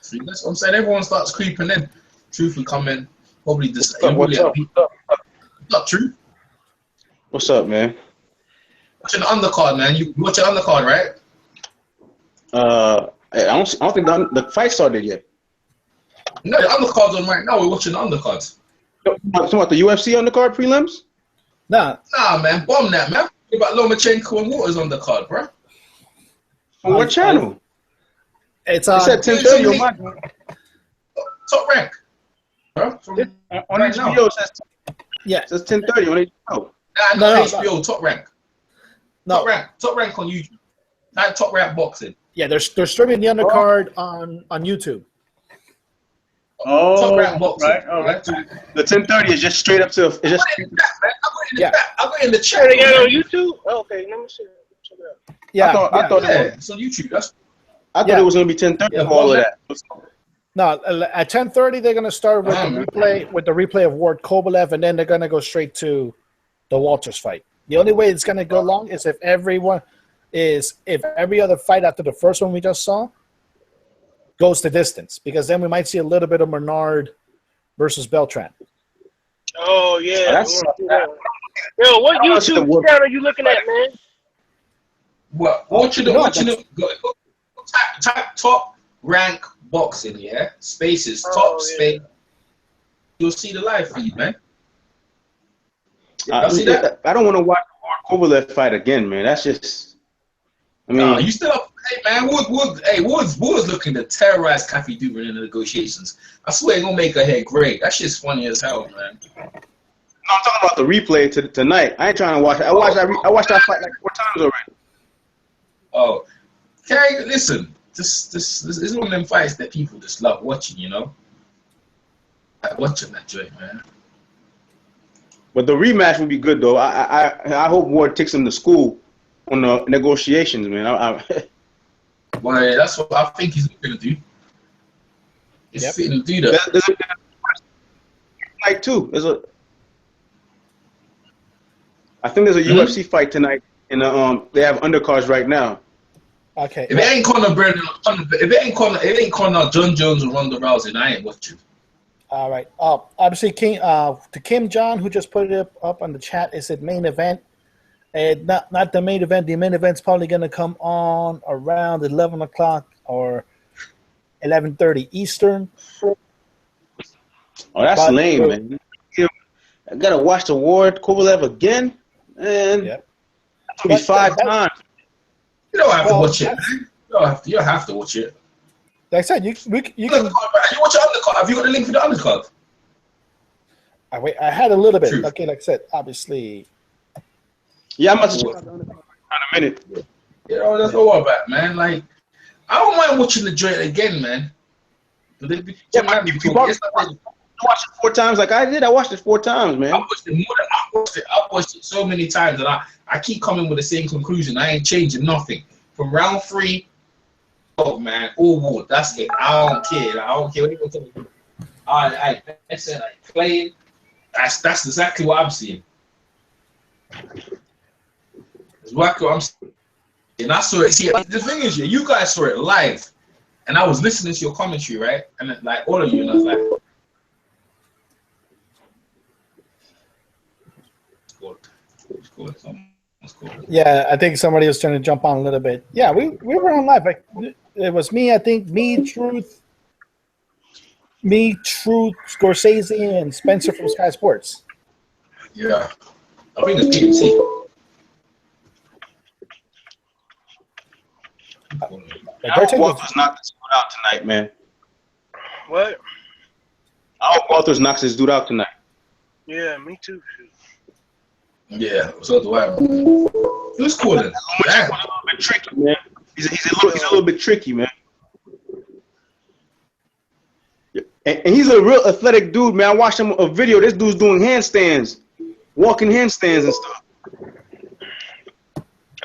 S1: See, that's what I'm saying. Everyone starts creeping in. Truth will come in. Probably just.
S4: What's up?
S1: Not Truth.
S4: What's up, man?
S1: Watching the undercard, man. You watching undercard, right?
S4: I don't think the fight started yet.
S1: No, the undercard's on right now. We're watching the undercards.
S4: Talking about the UFC undercard prelims?
S2: Nah,
S1: man. Bomb that, man. What about Lomachenko and Walters on the card, bro?
S4: On what channel?
S2: It's
S4: It said 10:30 on my
S1: Top rank. Bro,
S4: on
S1: right
S4: HBO
S1: now.
S4: it says 10:30 on HBO.
S1: No, HBO, Top rank.
S2: No.
S1: Top rank on YouTube. Not Top rank boxing.
S2: Yeah, they're streaming the undercard on YouTube.
S4: Oh,
S1: Top rank boxing.
S4: right, all right. The 10:30 is just straight up to. It's just.
S1: I got in the chat.
S3: They got it on YouTube? Oh, okay, let me see. Check it out.
S2: Yeah,
S4: I thought
S1: it's on YouTube.
S4: I thought it was going to be 10:30 for all of that.
S2: No, at 10:30 they're gonna start with the replay of Ward Kovalev, and then they're gonna go straight to the Walters fight. The only way it's gonna go long is if every other fight after the first one we just saw goes the distance, because then we might see a little bit of Bernard versus Beltran.
S3: Oh yeah.
S4: Oh,
S3: Yo, what YouTube channel are you looking at, man?
S1: What? Watching it. Type Top Rank Boxing, yeah. Spaces, top space. You'll see the live feed, man. See that?
S4: I don't want to watch Kovalev fight again, man. That's just. I mean,
S1: you still up? Hey, man, Woods looking to terrorize Kathy Dubin in the negotiations. I swear, he's gonna make her head great. That shit's funny as hell, man.
S4: No, I'm talking about the replay tonight. I ain't trying to watch it. I watched that fight like 4 times already.
S1: Oh, Kerry, listen. This is one of them fights that people just love watching, you know? Like watching that joint, man.
S4: But the rematch would be good though. I hope Ward takes him to school on the negotiations, man.
S1: Well, that's what I think he's going to do. He's fitting to do that.
S4: There's a fight too. I think there's a UFC fight tonight, and they have undercards right now.
S2: Okay.
S1: If it ain't Conor Brennan, if it ain't Conor John Jones or Ronda Rousey, I ain't watching.
S2: All right. Obviously, to Kim John, who just put it up on the chat, is it main event? And not the main event. The main event's probably going to come on around 11 o'clock or 11:30 Eastern.
S4: Oh, that's lame, man. I got to watch the Ward Kovalev again? Man, that'll be 5 times.
S1: You don't have to watch it. You don't have to watch it.
S2: Like I said, you can.
S1: You watch the undercard. Have you got the link for the undercard?
S2: I had a little bit.
S1: True.
S2: Okay, like I said, obviously.
S4: Yeah, I'm about to check out the undercard in a minute.
S1: You know, that's all about, man. Like, I don't mind watching the joint again, man.
S4: You watched it 4 times like I did. I watched it 4 times, man.
S1: I watched it more than I watched it so many times that I keep coming with the same conclusion. I ain't changing nothing. From round 3, oh man, all Ward. That's it. I don't care. I don't care what people tell me. I said like playing. That's exactly what I'm seeing. It's exactly what I'm seeing. And I saw it. See, the thing is, you guys saw it live, and I was listening to your commentary, right? And like all of you, and I was like,
S2: Yeah, I think somebody was trying to jump on a little bit. Yeah, we were on live. It was me, I think, Truth, Scorsese, and Spencer from Sky Sports.
S1: Yeah, I think it's PMC.
S4: I hope Walters knocks this dude out tonight, man.
S3: What?
S4: I hope Walters knocks this dude out tonight.
S3: Yeah, me too.
S1: Yeah, so do I. Who's cool then?
S4: Lomachenko's a little bit tricky, man. He's a little bit tricky, man. And he's a real athletic dude, man. I watched him a video. This dude's doing handstands, walking handstands and stuff.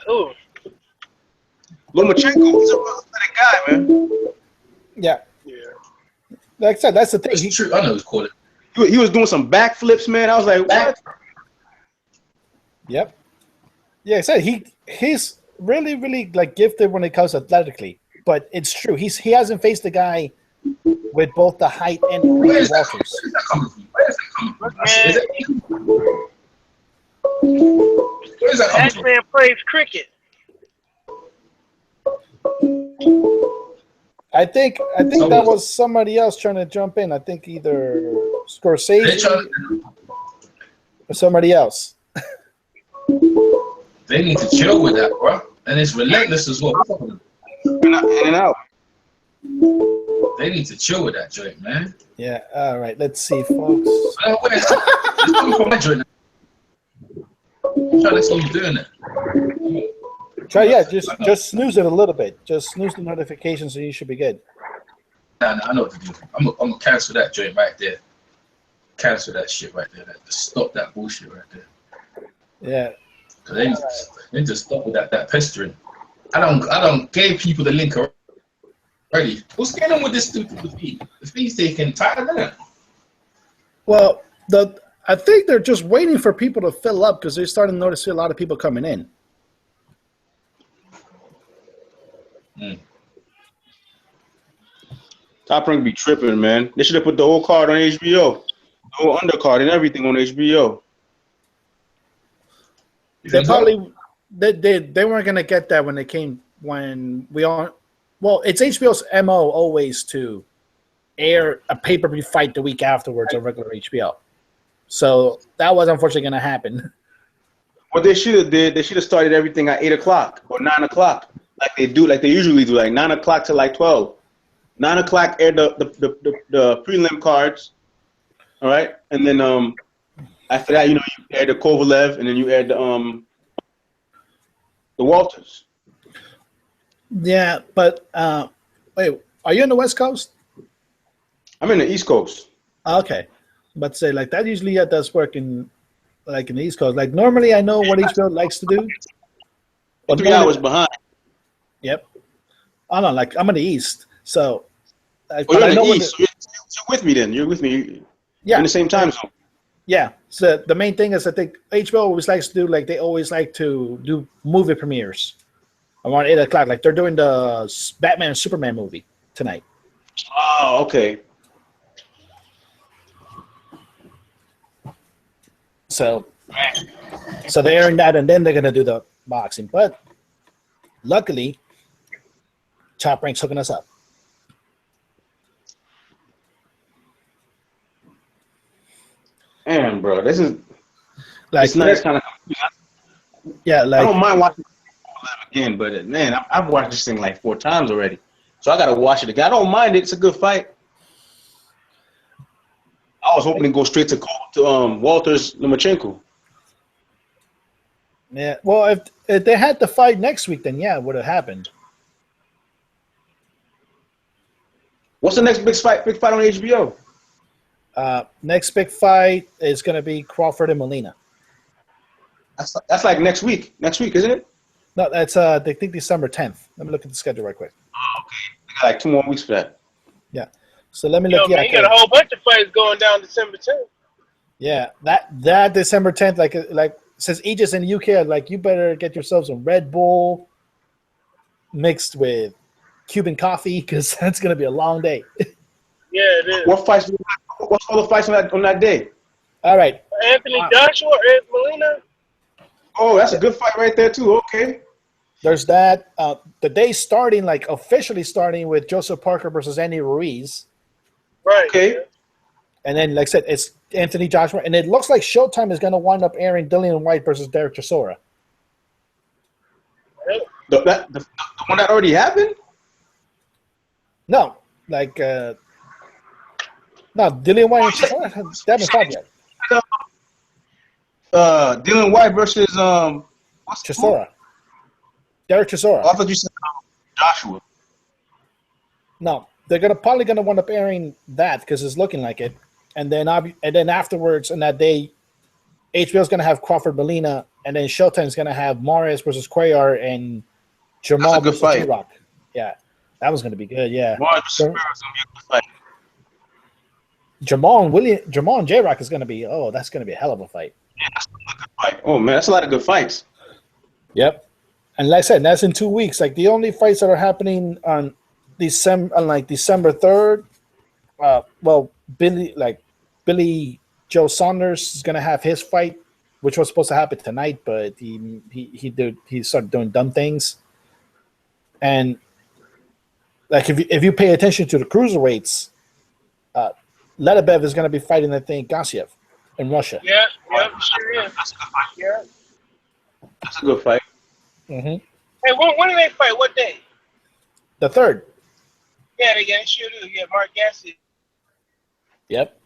S3: Oh.
S4: Lomachenko, he's a real athletic guy, man.
S2: Yeah. Like I said, that's the thing.
S1: It's true. I know who's called it.
S4: He was doing some backflips, man. I was like, what?
S2: Yep. Yeah, I said he's really, really like gifted when it comes athletically. But it's true. He hasn't faced a guy with both the height and the reach of Walters.
S1: Where is that coming from? Where is that coming from?
S3: That man plays cricket.
S2: I think that was somebody else trying to jump in. I think either Scorsese or somebody else.
S1: They need to chill with that, bro. And it's relentless as well.
S4: In and out.
S1: They need to chill with that joint, man.
S2: Yeah. All right. Let's see, folks.
S1: It's coming from my joint. I'm trying to see you doing it.
S2: Try, just snooze it a little bit. Just snooze the notifications, and you should be good.
S1: Nah, I know what to do. I'm gonna cancel that joint right there. Cancel that shit right there. Just stop that bullshit right there.
S2: Yeah.
S1: They need to stop with that pestering. I don't give people the link already. What's going on with this stupid feed? The feed's taking time, isn't it?
S2: Well, I think they're just waiting for people to fill up because they're starting to notice a lot of people coming in.
S4: Top Rank be tripping, man. They should have put the whole card on HBO. The whole undercard and everything on HBO.
S2: They probably they weren't gonna get that when we all. Well, it's HBO's MO always to air a pay-per-view fight the week afterwards on regular HBO. So that was unfortunately gonna happen.
S4: What they should have did, they should have started everything at 8 o'clock or 9 o'clock, like they usually do, like 9 o'clock to like 12. 9 o'clock air the prelim cards, all right, and then after that, you air the Kovalev, and then you air the Walters.
S2: Yeah, but wait, are you on the West Coast?
S4: I'm in the East Coast.
S2: Okay, but say like that usually does work in like in the East Coast. Like normally, I know what HBO likes to do.
S4: But 3 hours behind.
S2: Yep. I don't know. Like I'm in the East, so.
S4: You're in the East. So you're with me then. You're with me.
S2: Yeah.
S4: You're in the same time zone.
S2: Yeah. So the main thing is, I think HBO always likes to do like they always like to do movie premieres around 8 o'clock. Like they're doing the Batman and Superman movie tonight.
S4: Oh, okay.
S2: So they're airing that, and then they're gonna do the boxing. But luckily, Top Rank's hooking us up.
S4: Man, bro, this is
S2: Like
S4: it's nice kind of.
S2: Yeah, like
S4: I don't mind watching it again, but man, I've watched this thing like 4 times already, so I gotta watch it again. I don't mind it; it's a good fight. I was hoping to go straight to Walters Lomachenko.
S2: Yeah, well, if they had the fight next week, then yeah, it would have happened.
S4: What's the next big fight? Big fight on HBO?
S2: Next big fight is going to be Crawford and Molina.
S4: That's like next week. Next week, isn't it?
S2: No, that's they think December 10th. Let me look at the schedule right quick.
S4: Oh, okay. They got like 2 more weeks for that.
S2: Yeah. So let me look.
S3: Man, you got a whole bunch of fights going down December 10th.
S2: Yeah, that December 10th, like says Aegis in the UK, like you better get yourself some Red Bull mixed with Cuban coffee because that's gonna be a long day.
S3: Yeah, it is.
S4: What's all the fights on that day?
S2: All right,
S3: Anthony Joshua, Ed Molina.
S4: Oh, that's a good fight right there too. Okay.
S2: There's that. The day starting, like officially starting with Joseph Parker versus Andy Ruiz.
S3: Right.
S4: Okay.
S2: And then, like I said, it's Anthony Joshua, and it looks like Showtime is going to wind up airing Dillian White versus Derek Chisora.
S4: The one that already happened?
S2: No, like no, Dillian White and Chisora haven't fought yet.
S4: Dylan White versus what's
S2: Chisora. Derek Chisora.
S4: Oh, I thought you said Joshua.
S2: No, they're probably gonna wind up airing that because it's looking like it, and then afterwards on that day, HBO's gonna have Crawford Molina, and then Showtime's gonna have Morris versus Cuellar and Jamal versus J-Rock. Yeah, that was gonna be good. Yeah,
S4: Morris versus Cuellar is gonna be a good fight.
S2: Jamal and J-Rock is gonna be that's gonna be a hell of a fight.
S4: Yeah, that's a good fight. Oh man, that's a lot of good fights.
S2: Yep, and like I said, that's in 2 weeks. Like the only fights that are happening on December 3rd. Billy Joe Saunders is gonna have his fight, which was supposed to happen tonight, but he started doing dumb things. And like if you pay attention to the cruiserweights, Letabev is gonna be fighting, I think, Gassiev in Russia.
S3: Yeah, sure is.
S4: That's a good fight.
S3: Yeah.
S4: That's a good fight.
S2: Mm-hmm.
S3: Hey, when do they fight? What day?
S2: The 3rd.
S3: Yeah, they sure do. Yeah, Mark Gassiev.
S2: Yep.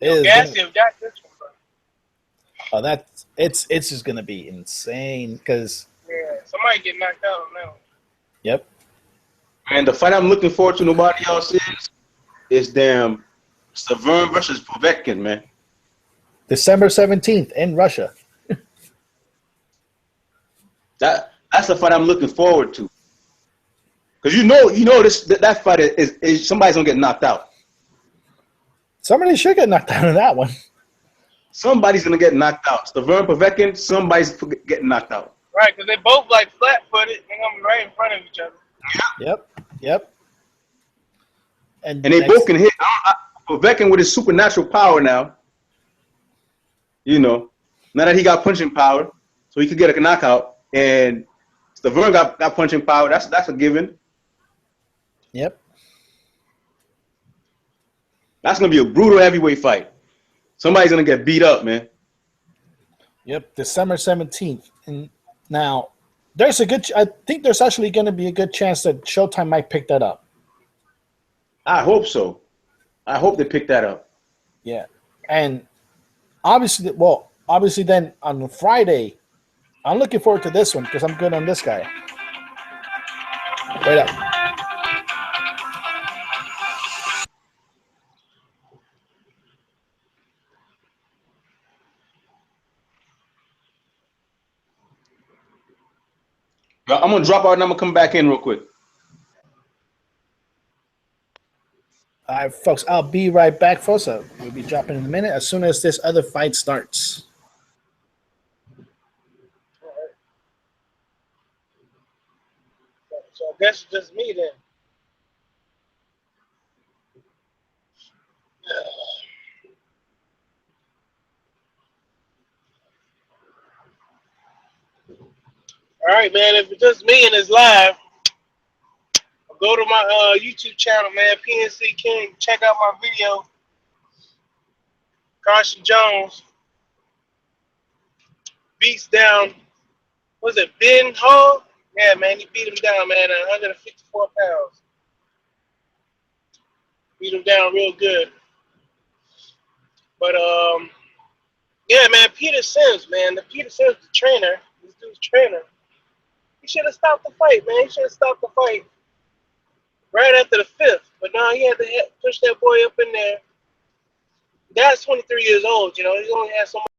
S3: Gassiev got this one, bro.
S2: Oh, it's just gonna be insane because
S3: somebody get knocked out on that one.
S2: Yep.
S4: And the fight I'm looking forward to, nobody else is damn Severn versus Povetkin, man.
S2: December 17th in Russia.
S4: That's the fight I'm looking forward to. Because you know that fight is somebody's gonna get knocked out.
S2: Somebody should get knocked out in that one.
S4: Somebody's gonna get knocked out. Severn Povetkin, somebody's getting knocked out.
S3: Right, because they both like flat-footed and I'm right in front of each other.
S2: Yep.
S4: And they both can hit. Povetkin with his supernatural power now. You know, now that he got punching power, so he could get a knockout. And Severn got punching power. That's a given.
S2: Yep.
S4: That's gonna be a brutal heavyweight fight. Somebody's gonna get beat up, man.
S2: Yep, December 17th. And now I think there's actually gonna be a good chance that Showtime might pick that up.
S4: I hope so. I hope they pick that up.
S2: Yeah. And obviously then on Friday, I'm looking forward to this one because I'm good on this guy. Wait up.
S4: I'm gonna drop out and I'm gonna come back in real quick.
S2: All right, folks, I'll be right back, folks. We'll be dropping in a minute as soon as this other fight starts.
S3: So I guess it's just me then. All right, man. If it's just me and it's live, go to my YouTube channel, man. PNC King. Check out my video. Carson Jones beats down. Was it Ben Hall? Yeah, man. He beat him down, man. At 154 pounds. Beat him down real good. But yeah, man. Peter Sims, man. Peter Sims, the trainer. This dude's trainer. He should have stopped the fight, man. He should have stopped the fight right after the fifth. But now he had to push that boy up in there. That's 23 years old, you know. He only has so much.